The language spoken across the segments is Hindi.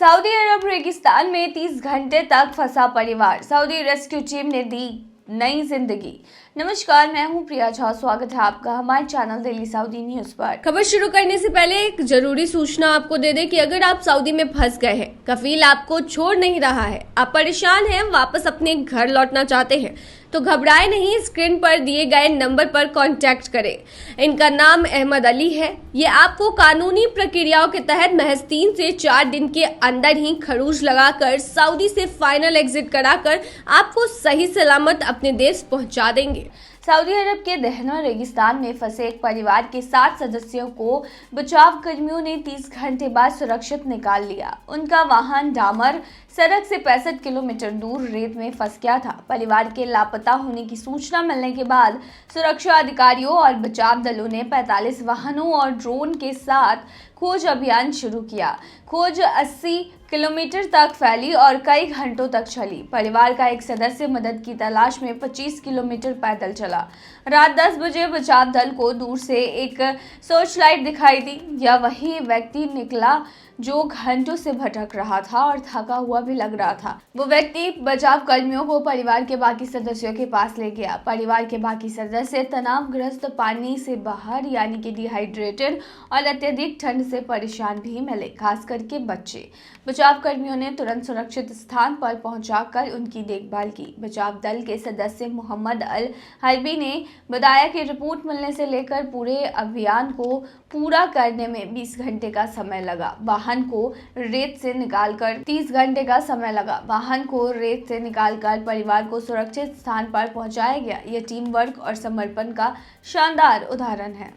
सऊदी अरब रेगिस्तान में 30 घंटे तक फंसा परिवार, सऊदी रेस्क्यू टीम ने दी नई जिंदगी। नमस्कार, मैं हूं प्रिया झा। स्वागत है आपका हमारे चैनल दिल्ली सऊदी न्यूज पर। खबर शुरू करने से पहले एक जरूरी सूचना आपको दे दें कि अगर आप सऊदी में फंस गए हैं, कफील आपको छोड़ नहीं रहा है, आप परेशान हैं, वापस अपने घर लौटना चाहते हैं, तो घबराए नहीं, स्क्रीन पर दिए गए नंबर पर कांटेक्ट करें। इनका नाम अहमद अली है। ये आपको कानूनी प्रक्रियाओं के तहत महज 3 से 4 दिन के अंदर ही खरूज लगाकर सऊदी से फाइनल एग्जिट कराकर आपको सही सलामत अपने देश पहुंचा देंगे। सऊदी अरब के दहना रेगिस्तान में फंसे एक परिवार के 7 सदस्यों को बचाव कर्मियों ने 30 घंटे बाद सुरक्षित निकाल लिया। उनका वाहन डामर सड़क से 65 किलोमीटर दूर रेत में फंस गया था। परिवार के लापता होने की सूचना मिलने के बाद सुरक्षा अधिकारियों और बचाव दलों ने 45 वाहनों और ड्रोन के साथ खोज अभियान शुरू किया। खोज 80 किलोमीटर तक फैली और कई घंटों तक चली। परिवार का एक सदस्य मदद की तलाश में 25 किलोमीटर पैदल चला। रात 10 बजे बचाव दल को दूर से एक सर्च लाइट दिखाई दी। यह वही व्यक्ति निकला जो घंटों से भटक रहा था और थका हुआ भी लग रहा था। वो व्यक्ति बचाव कर्मियों को परिवार के बाकी सदस्यों के पास ले गया। परिवार के बाकी सदस्य तनावग्रस्त, पानी से बाहर यानी कि डिहाइड्रेटेड और अत्यधिक ठंड से परेशान भी मिले, खास करके बच्चे। बचाव कर्मियों ने तुरंत सुरक्षित स्थान पर पहुंचाकर उनकी देखभाल की। बचाव दल के सदस्य मोहम्मद अल हरबी ने बताया कि रिपोर्ट मिलने से लेकर पूरे अभियान को पूरा करने में 20 घंटे का समय लगा। वाहन को रेत से निकालकर 30 घंटे का समय लगा। वाहन को रेत से निकालकर परिवार को सुरक्षित स्थान पर पहुंचाया गया। यह टीम वर्क और समर्पण का शानदार उदाहरण है।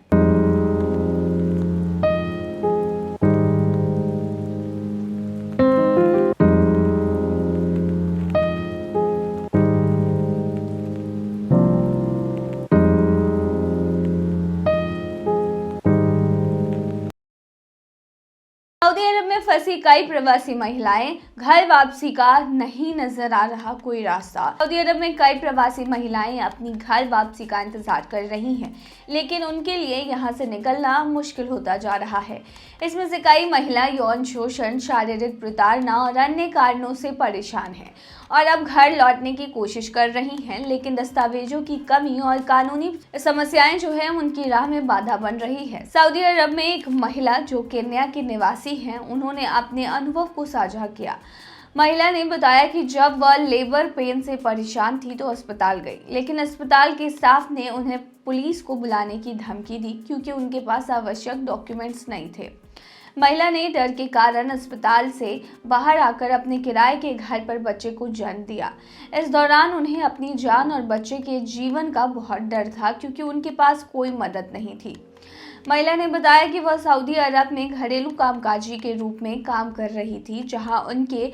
सऊदी अरब में फंसी कई प्रवासी महिलाएं, घर वापसी का नहीं नजर आ रहा कोई रास्ता। सऊदी अरब में कई प्रवासी महिलाएं अपनी घर वापसी का इंतजार कर रही हैं, लेकिन उनके लिए यहां से निकलना मुश्किल होता जा रहा है। इसमें से कई महिला यौन शोषण, शारीरिक प्रताड़ना और अन्य कारणों से परेशान हैं और अब घर लौटने की कोशिश कर रही हैं, लेकिन दस्तावेजों की कमी और कानूनी समस्याएं जो है उनकी राह में बाधा बन रही है। सऊदी अरब में एक महिला जो केन्या की निवासी हैं, उन्होंने अपने अनुभव को साझा किया। महिला ने बताया कि जब वह लेबर पेन से परेशान थी तो अस्पताल गई, लेकिन अस्पताल के स्टाफ ने उन्हें पुलिस को बुलाने की धमकी दी क्योंकि उनके पास आवश्यक डॉक्यूमेंट्स नहीं थे। महिला ने डर के कारण अस्पताल से बाहर आकर अपने किराए के घर पर बच्चे को जन्म दिया। इस दौरान उन्हें अपनी जान और बच्चे के जीवन का बहुत डर था क्योंकि उनके पास कोई मदद नहीं थी। महिला ने बताया कि वह सऊदी अरब में घरेलू कामकाजी के रूप में काम कर रही थी, जहां उनके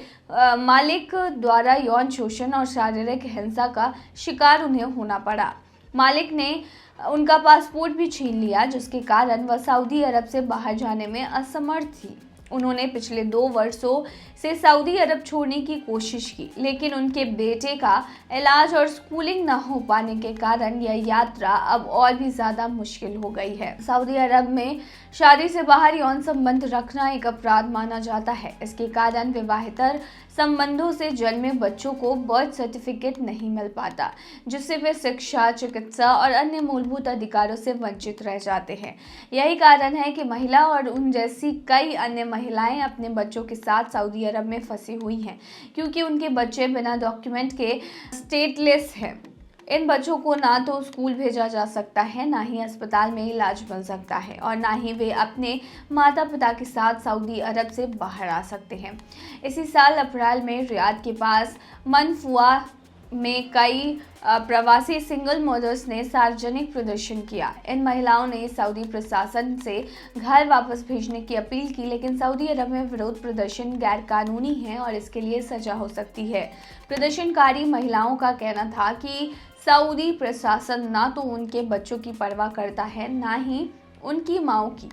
मालिक द्वारा यौन शोषण और शारीरिक हिंसा का शिकार उन्हें होना पड़ा। मालिक ने उनका पासपोर्ट भी छीन लिया, जिसके कारण वह सऊदी अरब से बाहर जाने में असमर्थ थी। उन्होंने पिछले 2 वर्षों से सऊदी अरब छोड़ने की कोशिश की, लेकिन उनके बेटे का इलाज और स्कूलिंग न हो पाने के कारण यह यात्रा अब और भी ज़्यादा मुश्किल हो गई है। सऊदी अरब में शादी से बाहर यौन संबंध रखना एक अपराध माना जाता है। इसके कारण विवाहेतर संबंधों से जन्मे बच्चों को बर्थ सर्टिफिकेट नहीं मिल पाता, जिससे वे शिक्षा, चिकित्सा और अन्य मूलभूत अधिकारों से वंचित रह जाते हैं। यही कारण है कि महिला और उन जैसी कई अन्य महिलाएं अपने बच्चों के साथ सऊदी अरब में फंसी हुई हैं, क्योंकि उनके बच्चे बिना डॉक्यूमेंट के स्टेटलेस हैं। इन बच्चों को ना तो स्कूल भेजा जा सकता है, ना ही अस्पताल में इलाज मिल सकता है और ना ही वे अपने माता पिता के साथ सऊदी अरब से बाहर आ सकते हैं। इसी साल अप्रैल में रियाद के पास मनफुआ में कई प्रवासी सिंगल मदर्स ने सार्वजनिक प्रदर्शन किया। इन महिलाओं ने सऊदी प्रशासन से घर वापस भेजने की अपील की, लेकिन सऊदी अरब में विरोध प्रदर्शन गैर कानूनी है और इसके लिए सजा हो सकती है। प्रदर्शनकारी महिलाओं का कहना था कि सऊदी प्रशासन ना तो उनके बच्चों की परवाह करता है, ना ही उनकी माँओं की।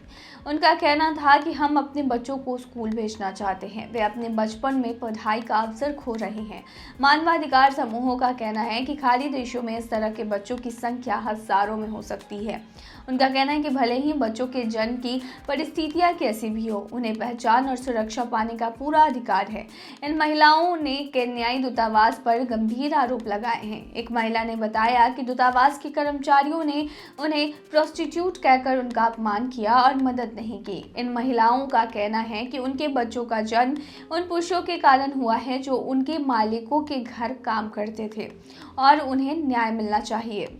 उनका कहना था कि हम अपने बच्चों को स्कूल भेजना चाहते हैं, वे अपने बचपन में पढ़ाई का अवसर खो रहे हैं। मानवाधिकार समूहों का कहना है कि खाड़ी देशों में इस तरह के बच्चों की संख्या हजारों में हो सकती है उनका कहना है कि भले ही बच्चों के जन्म की परिस्थितियां कैसी भी हो, उन्हें पहचान और सुरक्षा पाने का पूरा अधिकार है। इन महिलाओं ने केन्याई दूतावास पर गंभीर आरोप लगाए हैं। एक महिला ने बताया कि दूतावास के कर्मचारियों ने उन्हें प्रोस्टिट्यूट कहकर उनका अपमान किया और मदद नहीं की। इन महिलाओं का कहना है कि उनके बच्चों का जन्म उन पुरुषों के कारण हुआ है जो उनके मालिकों के घर काम करते थे और उन्हें न्याय मिलना चाहिए।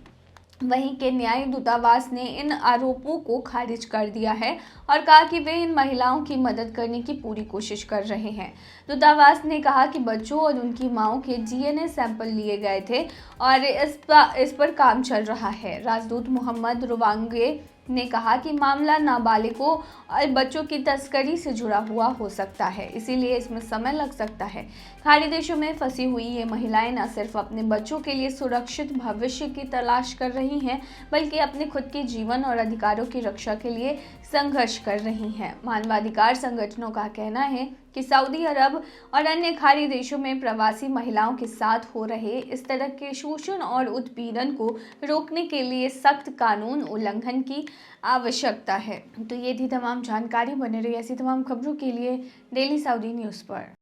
वहीं केन्याई दूतावास ने इन आरोपों को खारिज कर दिया है और कहा कि वे इन महिलाओं की मदद करने की पूरी कोशिश कर रहे हैं। दूतावास ने कहा कि बच्चों और उनकी मांओं के डीएनए सैंपल लिए गए थे और इस पर काम चल रहा है। राजदूत मोहम्मद रुवांगे ने कहा कि मामला नाबालिगों और बच्चों की तस्करी से जुड़ा हुआ हो सकता है, इसीलिए इसमें समय लग सकता है। खाड़ी देशों में फंसी हुई ये महिलाएं न सिर्फ अपने बच्चों के लिए सुरक्षित भविष्य की तलाश कर रही हैं, बल्कि अपने खुद के जीवन और अधिकारों की रक्षा के लिए संघर्ष कर रही हैं। मानवाधिकार संगठनों का कहना है कि सऊदी अरब और अन्य खाड़ी देशों में प्रवासी महिलाओं के साथ हो रहे इस तरह के शोषण और उत्पीड़न को रोकने के लिए सख्त कानून उल्लंघन की आवश्यकता है। तो ये थी तमाम जानकारी। बने रही ऐसी तमाम खबरों के लिए डेली सऊदी न्यूज़ पर।